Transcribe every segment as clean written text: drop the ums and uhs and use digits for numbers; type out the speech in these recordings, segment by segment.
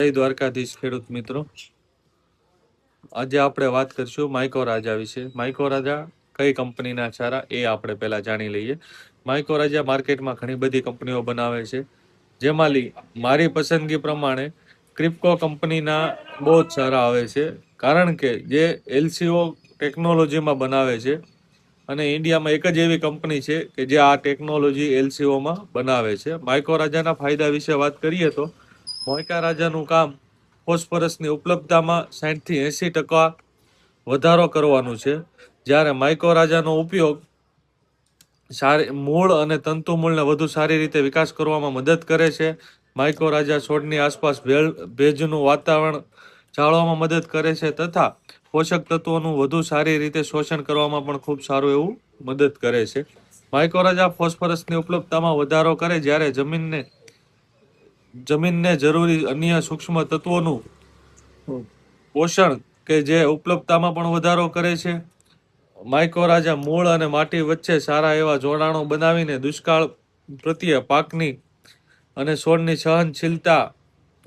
જય દ્વારકાધીશ ખેડૂત મિત્રો, આજે આપણે વાત કરીશું માઇકોરાજા વિશે. માઇકોરાજા કઈ કંપનીના ચારા એ આપણે પહેલા જાણી લઈએ. માઇકોરાજા માર્કેટમાં ઘણી બધી કંપનીઓ બનાવે છે, જેમાં મારી પસંદગી પ્રમાણે ક્રિપ્કો કંપનીના બહુ જ સારા આવે છે, કારણ કે જે એલસીઓ ટેકનોલોજીમાં બનાવે છે અને ઇન્ડિયામાં એક જ એવી કંપની છે કે જે આ ટેકનોલોજી એલસીઓમાં બનાવે છે. માઇકોરાજાના ફાયદા વિશે વાત કરીએ તો માઇકોરાજાનું કામ ફોસ્ફરસની ઉપલબ્ધતામાં 60 થી 80% વધારો કરવાનું છે, જ્યારે માઇકોરાજાનો ઉપયોગ મૂળ અને તંતુમૂળને વધુ સારી રીતે વિકાસ કરવામાં મદદ કરે છે. માઇકોરાજા છોડની આસપાસ ભેજનું વાતાવરણ જાળવવામાં મદદ કરે છે તથા પોષક તત્વોનું વધુ સારી રીતે શોષણ કરવામાં પણ ખૂબ સારું એવું મદદ કરે છે. માઇકોરાજા ફોસ્ફરસની ઉપલબ્ધતામાં વધારો કરે, જ્યારે જમીનને જરૂરી અન્ય સૂક્ષ્મ તત્વોનું પોષણ કે જે ઉપલબ્ધતામાં પણ વધારો કરે છે. માઇકોરાજા મૂળ અને માટી વચ્ચે સારા એવા જોડાણો બનાવીને દુષ્કાળ પ્રત્યે પાકની અને છોડની સહનશીલતા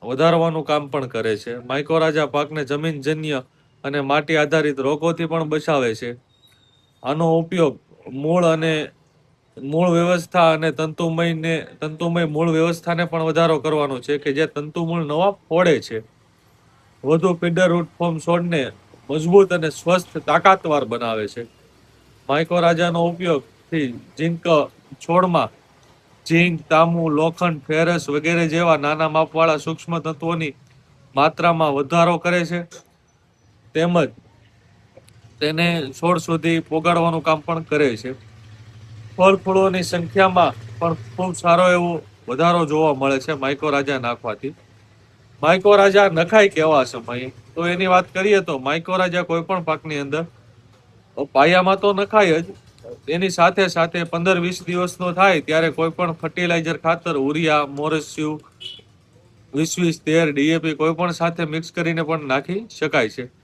વધારવાનું કામ પણ કરે છે. માઇકોરાજા પાકને જમીનજન્ય અને માટી આધારિત રોગોથી પણ બચાવે છે. આનો ઉપયોગ મૂળ વ્યવસ્થા અને તંતુમય મૂળ વ્યવસ્થાને પણ વધારો કરવાનો છે, કે જે તંતુમૂળ નવા ફોડે છે. વધુ ફીડર રૂટ ફોર્મ છોડને મજબૂત અને સ્વસ્થ તાકાતવાર બનાવે છે. માઇકોરાજાનો ઉપયોગથી છોડમાં ઝીંક, તાંબુ, લોખંડ, ફેરસ વગેરે જેવા નાના માપવાળા સૂક્ષ્મ તત્વોની માત્રામાં વધારો કરે છે, તેમજ તેને છોડ સુધી પોગાડવાનું કામ પણ કરે છે. ફળ ફૂલોની સંખ્યામાં પણ ખૂબ સારો એવો વધારો જોવા મળે છે માઇકોરાજા નાખવાથી. માઇકોરાજા નખાય કેવા સમયે, તો એની વાત કરીએ તો માઇકોરાજા કોઈ પણ પાકની અંદર પાયામાં તો નખાય જ, એની સાથે સાથે 15-20 દિવસનો થાય ત્યારે કોઈ પણ ફર્ટિલાઇઝર ખાતર, ઉરિયા, મોરસ્યુ, 20-20-13, ડીએપી કોઈ પણ સાથે મિક્સ કરીને પણ નાખી શકાય છે.